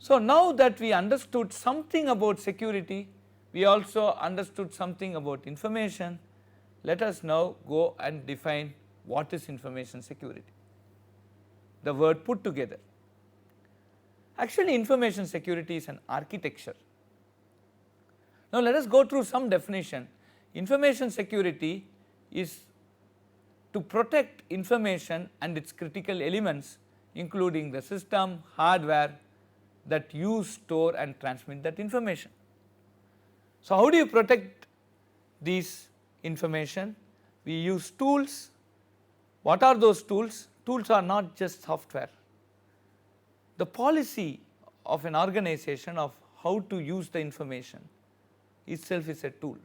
So, now that we understood something about security, we also understood something about information. Let us now go and define what is information security, the word put together. Actually, information security is an architecture. Now, let us go through some definition. Information security is to protect information and its critical elements, including the system, hardware that use, store and transmit that information. So, how do you protect these information? We use tools. What are those tools? Tools are not just software. The policy of an organization of how to use the information itself is a tool.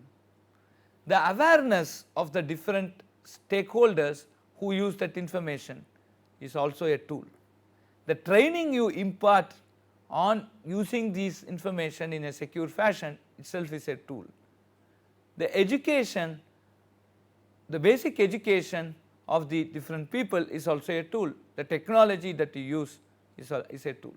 The awareness of the different stakeholders who use that information is also a tool. The training you impart on using these information in a secure fashion itself is a tool. The education, the basic education of the different people is also a tool. The technology that you use is a tool.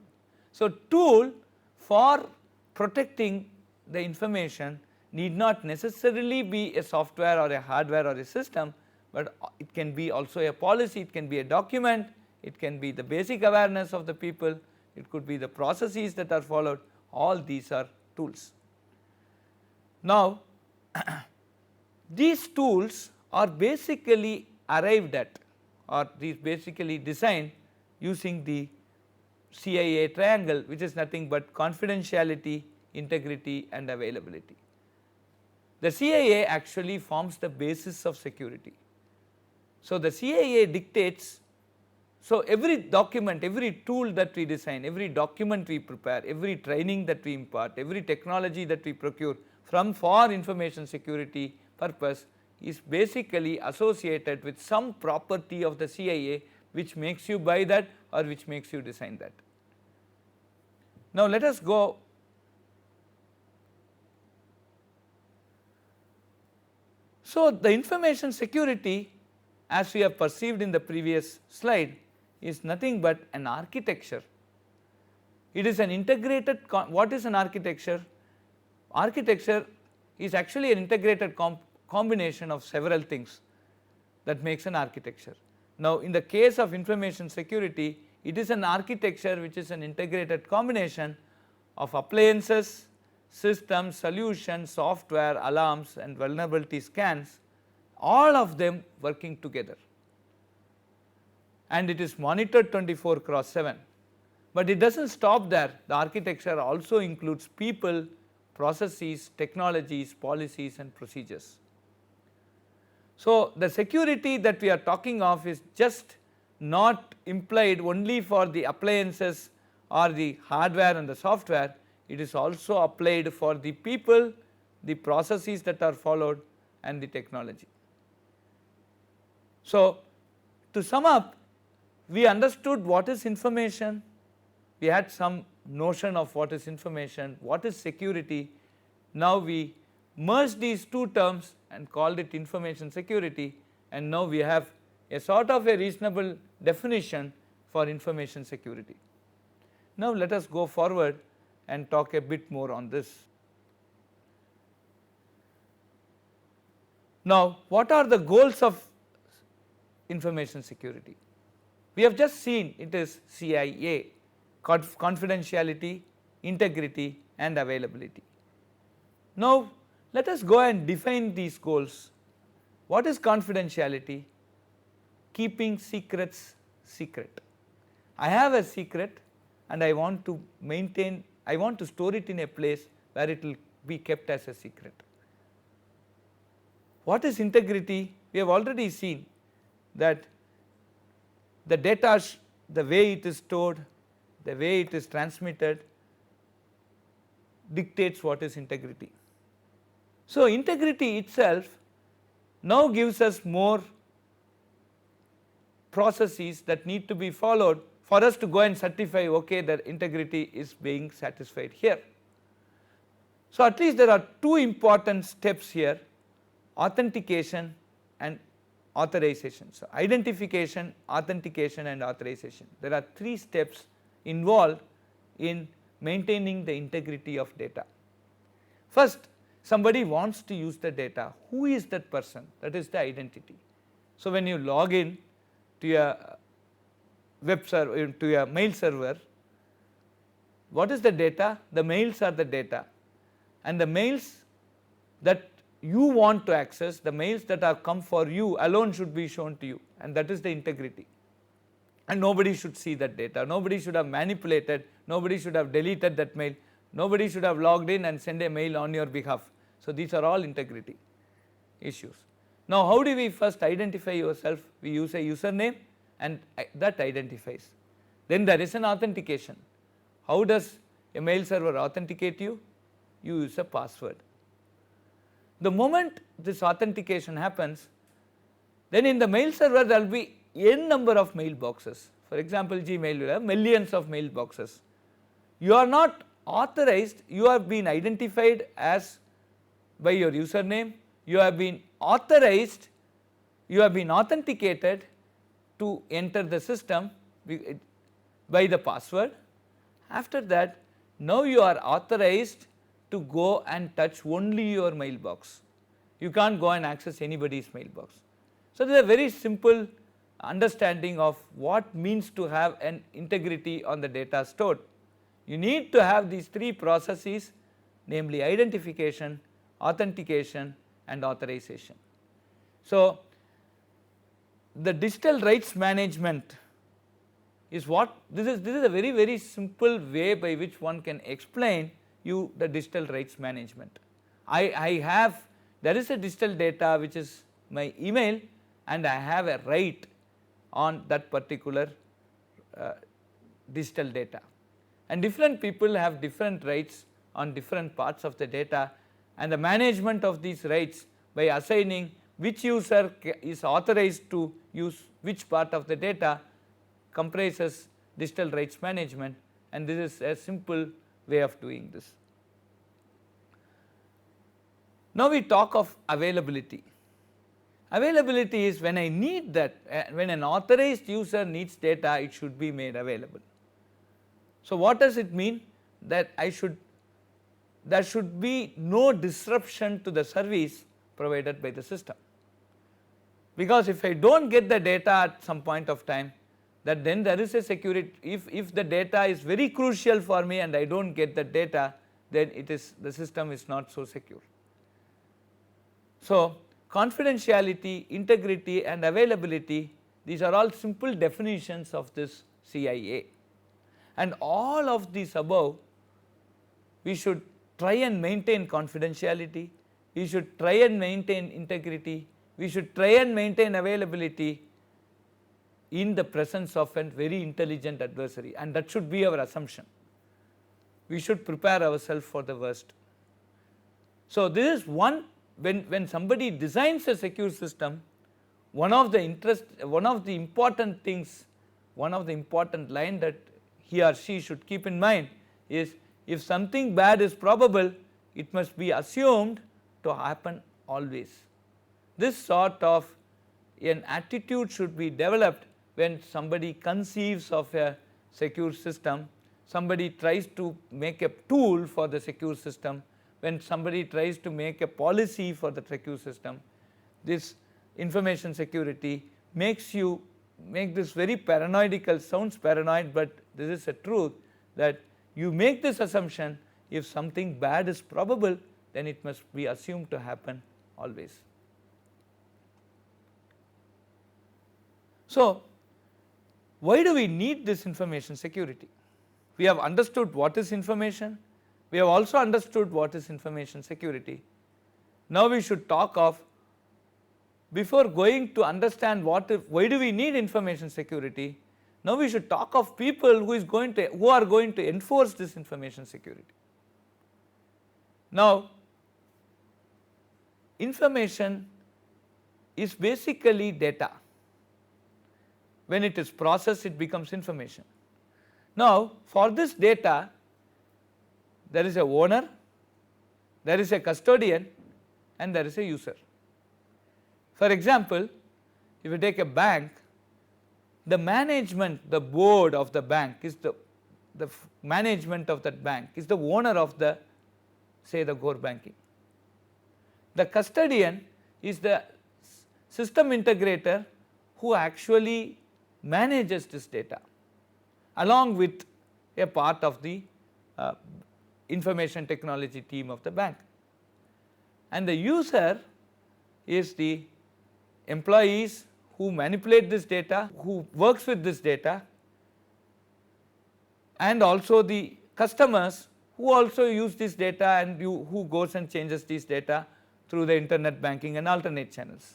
So, tool for protecting the information need not necessarily be a software or a hardware or a system, but it can be also a policy, it can be a document, it can be the basic awareness of the people, it could be the processes that are followed, all these are tools. Now, these tools are basically arrived at, or these basically designed using the CIA triangle, which is nothing but confidentiality, integrity and availability. The CIA actually forms the basis of security. So, the CIA dictates, so every document, every tool that we design, every document we prepare, every training that we impart, every technology that we procure for information security purpose is basically associated with some property of the CIA which makes you buy that or which makes you design that. Now, let us go so the information security, as we have perceived in the previous slide, is nothing but an architecture. It is an integrated, what is an architecture? Architecture is actually an integrated combination of several things that makes an architecture. Now, in the case of information security, it is an architecture which is an integrated combination of appliances, systems, solutions, software, alarms and vulnerability scans, all of them working together, and it is monitored 24/7. But it does not stop there. The architecture also includes people, processes, technologies, policies and procedures. So, the security that we are talking of is just not implied only for the appliances or the hardware and the software, it is also applied for the people, the processes that are followed and the technology. So, to sum up, we understood what is information, we had some notion of what is information, what is security. Now, we merged these two terms and called it information security, and now we have a sort of a reasonable definition for information security. Now, let us go forward and talk a bit more on this. Now, what are the goals of information security? We have just seen it is CIA, confidentiality, integrity and availability. Now, let us go and define these goals. What is confidentiality? Keeping secrets secret. I have a secret and I want to maintain, I want to store it in a place where it will be kept as a secret. What is integrity? We have already seen that the data, the way it is stored, the way it is transmitted dictates what is integrity. So, integrity itself now gives us more processes that need to be followed for us to go and certify, okay, that integrity is being satisfied here. So, at least there are two important steps here, authentication and authorization. So, identification, authentication and authorization. There are three steps involved in maintaining the integrity of data. First, somebody wants to use the data. Who is that person? That is the identity. So when you log in to your web server, to your mail server, what is the data? The mails are the data, and the mails that you want to access, the mails that have come for you alone should be shown to you, and that is the integrity. And nobody should see that data, nobody should have manipulated, nobody should have deleted that mail, nobody should have logged in and sent a mail on your behalf. So these are all integrity issues. Now how do we first identify yourself? We use a username and that identifies. Then there is an authentication. How does a mail server authenticate you? You use a password. The moment this authentication happens, then in the mail server there will be n number of mailboxes. For example, Gmail will have millions of mailboxes. You are not authorized, you have been identified as by your username, you have been authorized, you have been authenticated to enter the system by the password. After that, now you are authorized to go and touch only your mailbox. You can't go and access anybody's mailbox. So there is a very simple understanding of what means to have an integrity on the data stored. You need to have these three processes, namely identification, authentication and authorization. So the digital rights management is what this is a very simple way by which one can explain you the digital rights management. There is a digital data which is my email, and I have a right on that particular digital data, and different people have different rights on different parts of the data, and the management of these rights by assigning which user is authorized to use which part of the data comprises digital rights management, and this is a simple way of doing this. Now we talk of availability. Availability is when I need that, when an authorized user needs data, it should be made available. So what does it mean? That there should be no disruption to the service provided by the system, because if I do not get the data at some point of time, that then there is a security. If the data is very crucial for me and I do not get the data, then the system is not so secure. So confidentiality, integrity and availability, these are all simple definitions of this CIA, and all of these above we should try and maintain confidentiality, we should try and maintain integrity, we should try and maintain availability in the presence of a very intelligent adversary, and that should be our assumption. We should prepare ourselves for the worst. So this is one, when somebody designs a secure system, one of the important things, one of the important line that he or she should keep in mind is, if something bad is probable, it must be assumed to happen always. This sort of an attitude should be developed when somebody conceives of a secure system, somebody tries to make a tool for the secure system, when somebody tries to make a policy for the secure system. This information security make this very paranoidical, sounds paranoid, but this is a truth, that you make this assumption, if something bad is probable, then it must be assumed to happen always. So why do we need this information security? We have understood what is information, we have also understood what is information security. Now we should talk of, before going to understand why do we need information security, now we should talk of people who are going to enforce this information security. Now information is basically data. When it is processed, it becomes information. Now for this data, there is a owner, there is a custodian and there is a user. For example, if you take a bank, the management, the board of the bank is the management of that bank, is the owner of the, say, the core banking. The custodian is the system integrator who actually manages this data along with a part of the information technology team of the bank. And the user is the employees who manipulate this data, who works with this data, and also the customers who also use this data and who goes and changes this data through the internet banking and alternate channels.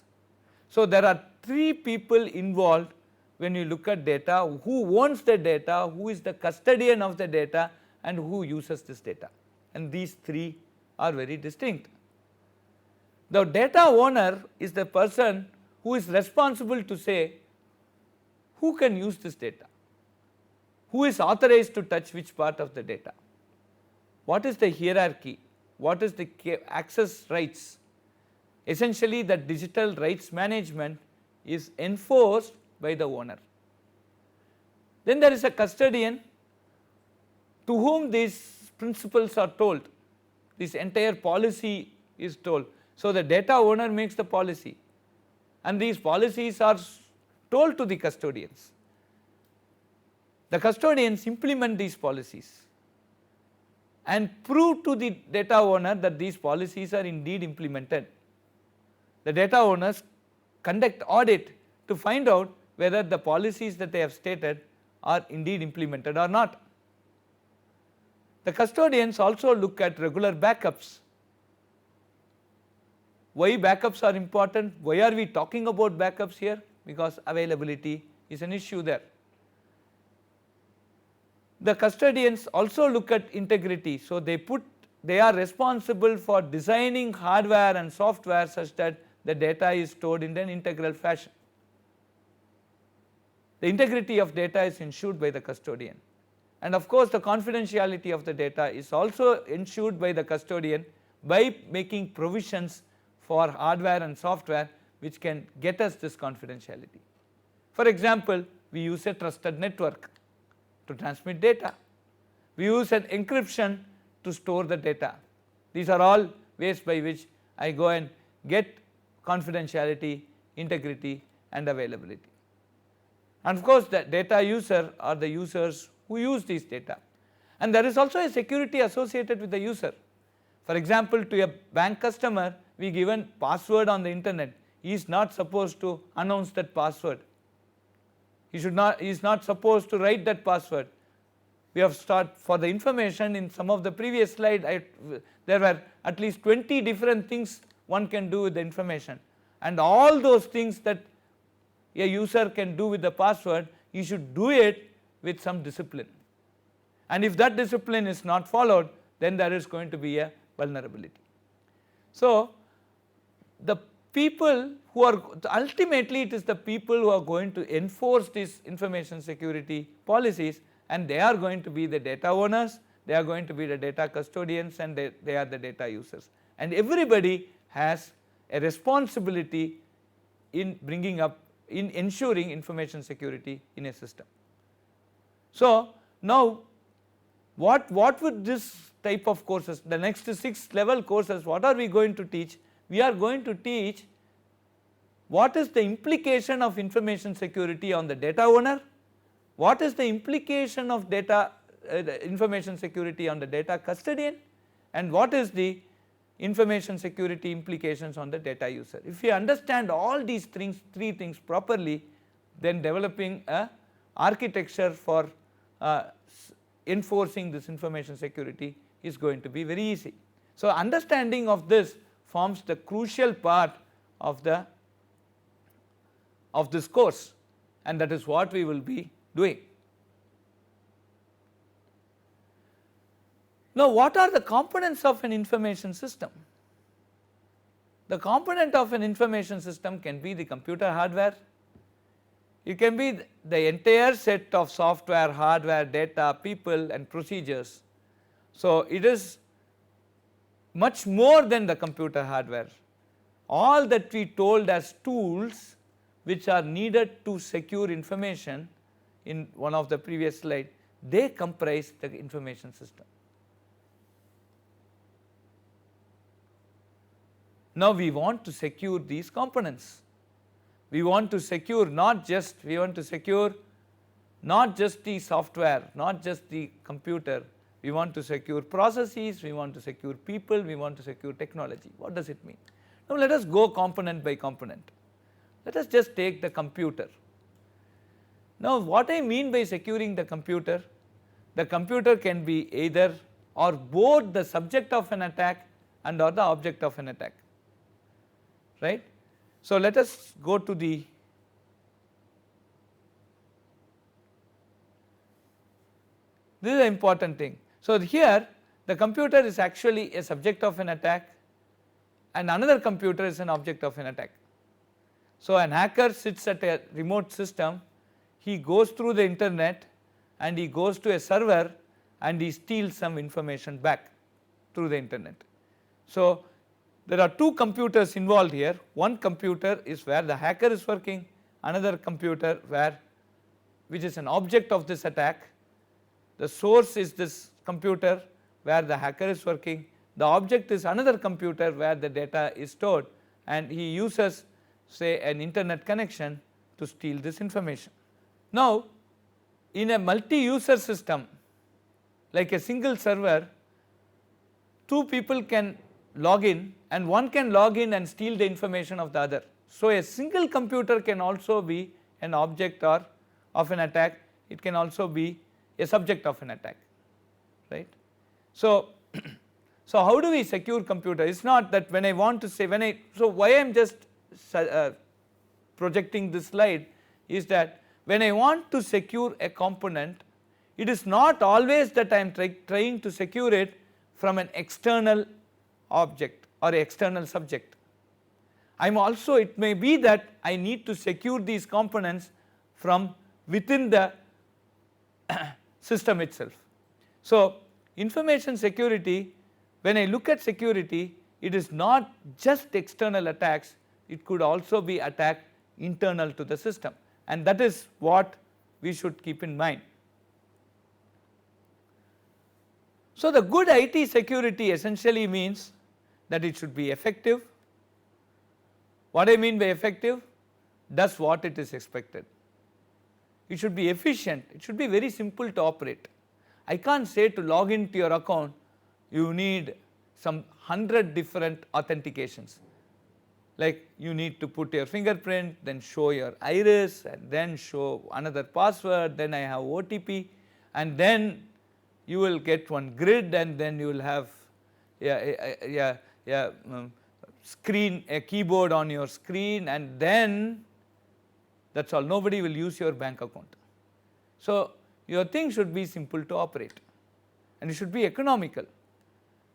So there are three people involved when you look at data: who owns the data, who is the custodian of the data, and who uses this data, and these three are very distinct. The data owner is the person who is responsible to say who can use this data, who is authorized to touch which part of the data, what is the hierarchy, what is the access rights. Essentially, the digital rights management is enforced by the owner. Then there is a custodian to whom these principles are told, this entire policy is told. So the data owner makes the policy, and these policies are told to the custodians. The custodians implement these policies and prove to the data owner that these policies are indeed implemented. The data owners conduct audit to find out whether the policies that they have stated are indeed implemented or not. The custodians also look at regular backups. Why backups are important? Why are we talking about backups here? Because availability is an issue there. The custodians also look at integrity. So they are responsible for designing hardware and software such that the data is stored in an integral fashion. The integrity of data is ensured by the custodian, and of course the confidentiality of the data is also ensured by the custodian by making provisions for hardware and software which can get us this confidentiality. For example, we use a trusted network to transmit data. We use an encryption to store the data. These are all ways by which I go and get confidentiality, integrity, and availability. And of course the data user are the users who use these data, and there is also a security associated with the user. For example, to a bank customer we give a password on the internet. He is not supposed to announce that password. He is not supposed to write that password. We have started for the information in some of the previous slide. There were at least 20 different things one can do with the information, and all those things that a user can do with the password, you should do it with some discipline, and if that discipline is not followed, then there is going to be a vulnerability. So the people who are ultimately, it is the people who are going to enforce these information security policies, and they are going to be the data owners, they are going to be the data custodians, and they are the data users, and everybody has a responsibility in ensuring information security in a system. So now what would this type of courses, the next 6 level courses, what are we going to teach? We are going to teach what is the implication of information security on the data owner, what is the implication of information security on the data custodian, and what is the information security implications on the data user. If you understand all these three things properly, then developing a architecture for enforcing this information security is going to be very easy. So understanding of this forms the crucial part of this course, and that is what we will be doing. Now what are the components of an information system? The component of an information system can be the computer hardware, it can be the entire set of software, hardware, data, people, and procedures. So it is much more than the computer hardware. All that we told as tools which are needed to secure information in one of the previous slides, they comprise the information system. Now we want to secure these components. We want to secure not just the software, not just the computer. We want to secure processes, we want to secure people, we want to secure technology. What does it mean? Now let us go component by component. Let us just take the computer. Now what I mean by securing the computer can be either or both the subject of an attack and or the object of an attack, right. So let us go to the this is an important thing. So here the computer is actually a subject of an attack and another computer is an object of an attack. So an hacker sits at a remote system, he goes through the internet and he goes to a server and he steals some information back through the internet. So there are two computers involved here. One computer is where the hacker is working, another computer which is an object of this attack. The source is this computer where the hacker is working, the object is another computer where the data is stored, and he uses say an internet connection to steal this information. Now in a multi-user system like a single server, two people can log in and one can log in and steal the information of the other. So a single computer can also be an object or of an attack, it can also be a subject of an attack, right. So so how do we secure computer? It is not that when I want to say so why I am just projecting this slide is that when I want to secure a component, it is not always that I am trying to secure it from an external object or external subject. I am also, it may be that I need to secure these components from within the system itself. So information security, when I look at security, it is not just external attacks, it could also be attack internal to the system, and that is what we should keep in mind. So the good IT security essentially means that it should be effective. What I mean by effective, does what it is expected. It should be efficient, it should be very simple to operate. I can't say to log into your account you need some 100 different authentications, like you need to put your fingerprint, then show your iris, and then show another password, then I have OTP, and then you will get one grid, and then you will have screen, a keyboard on your screen, and then that is all, nobody will use your bank account. So your thing should be simple to operate and it should be economical.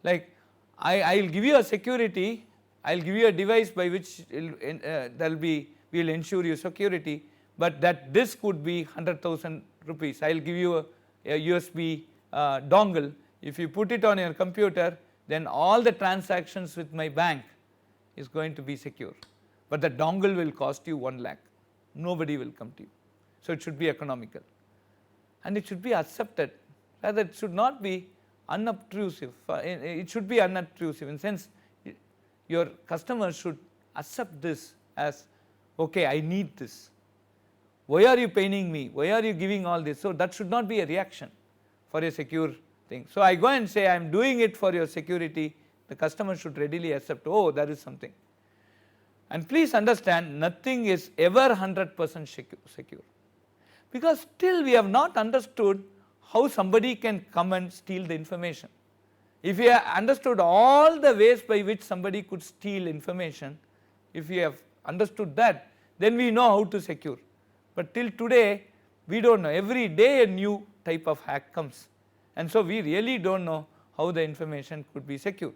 Like I will give you a security, I will give you a device by which we will ensure your security, but that disk would be 100,000 rupees. I will give you a USB dongle. If you put it on your computer, then all the transactions with my bank is going to be secure, but the dongle will cost you 1 lakh, nobody will come to you. So it should be economical and it should be accepted, rather it should not be unobtrusive, it should be unobtrusive in sense your customers should accept this as okay, I need this, why are you paying me, why are you giving all this. So that should not be a reaction for a secure thing. So I go and say I am doing it for your security, the customer should readily accept, oh there is something. And please understand, nothing is ever 100% secure, because still we have not understood how somebody can come and steal the information. If we have understood all the ways by which somebody could steal information, if we have understood that, then we know how to secure. But till today we do not know, every day a new type of hack comes, and so we really do not know how the information could be secure.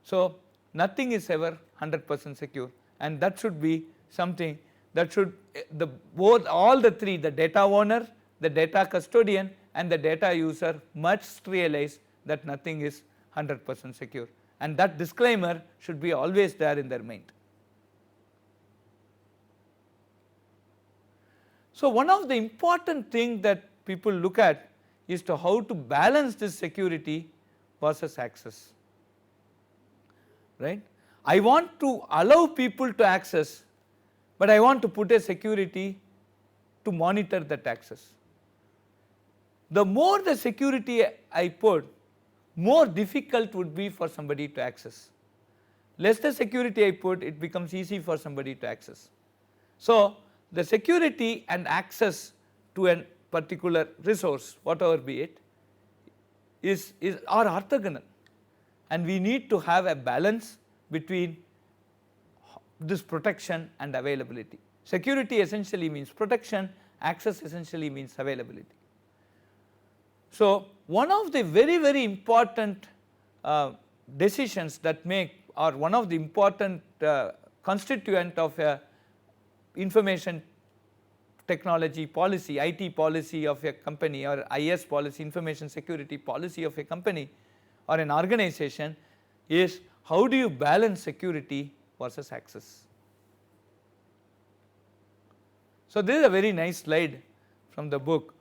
So nothing is ever 100% secure, and that should be something that should all the three, the data owner, the data custodian and the data user must realize that nothing is 100% secure, and that disclaimer should be always there in their mind. So one of the important thing that people look at is to how to balance this security versus access, right. I want to allow people to access, but I want to put a security to monitor that access. The more the security I put, more difficult would be for somebody to access. Less the security I put, it becomes easy for somebody to access. So, the security and access to a particular resource, whatever be it, are orthogonal, and we need to have a balance between this protection and availability. Security essentially means protection, access essentially means availability. So, one of the very important decisions that make, or one of the important constituent of a information technology policy, IT policy of a company, or IS policy, information security policy of a company or an organization, is how do you balance security versus access. So, this is a very nice slide from the book.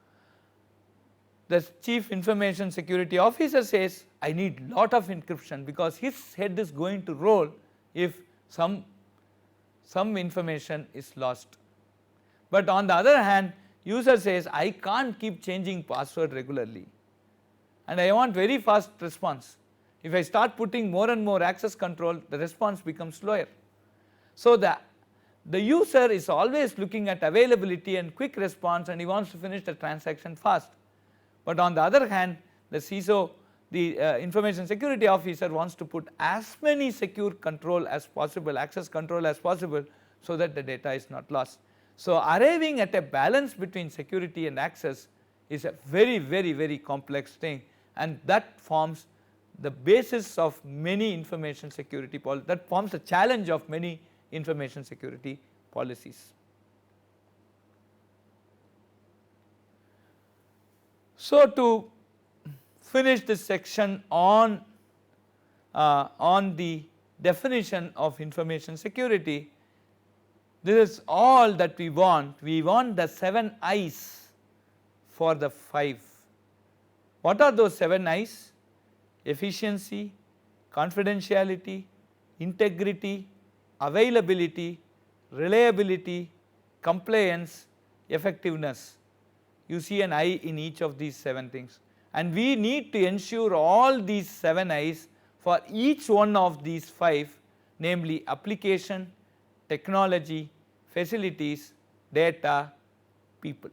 The chief information security officer says, I need lot of encryption because his head is going to roll if some information is lost. But on the other hand, user says, I can't keep changing password regularly and I want very fast response. If I start putting more and more access control, the response becomes slower. So, the user is always looking at availability and quick response, and he wants to finish the transaction fast. But on the other hand, the CISO, the information security officer, wants to put as many secure control as possible, access control as possible, so that the data is not lost. So, arriving at a balance between security and access is a very complex thing, and that forms the basis of many information security policies, that forms the challenge of many information security policies. So, to finish this section on the definition of information security, this is all that we want. We want the 7 I's for the 5. What are those 7 I's? Efficiency, confidentiality, integrity, availability, reliability, compliance, effectiveness. You see an I in each of these 7 things, and we need to ensure all these 7 I's for each one of these 5, namely application, technology, facilities, data, people.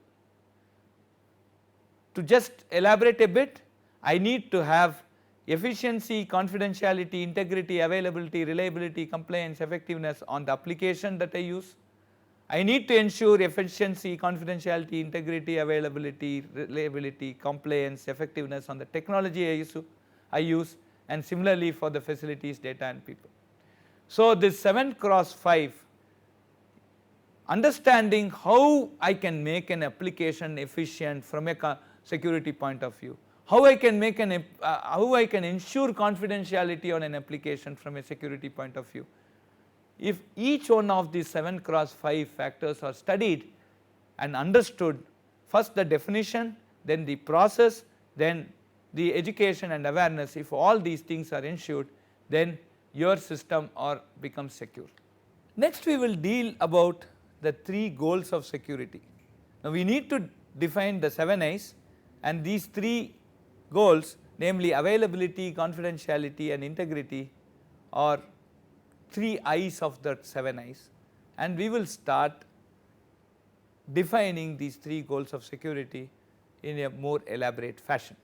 To just elaborate a bit, I need to have efficiency, confidentiality, integrity, availability, reliability, compliance, effectiveness on the application that I use. I need to ensure efficiency, confidentiality, integrity, availability, reliability, compliance, effectiveness on the technology I use, and similarly for the facilities, data and people. So, this 7 cross 5, understanding how I can make an application efficient from a security point of view, how I can make how I can ensure confidentiality on an application from a security point of view. If each one of these 7 cross 5 factors are studied and understood, first the definition, then the process, then the education and awareness, if all these things are ensured, then your system becomes secure. Next we will deal about the 3 goals of security. Now we need to define the 7 I's, and these 3 goals, namely availability, confidentiality and integrity, are 3 I's of the 7 I's, and we will start defining these 3 goals of security in a more elaborate fashion.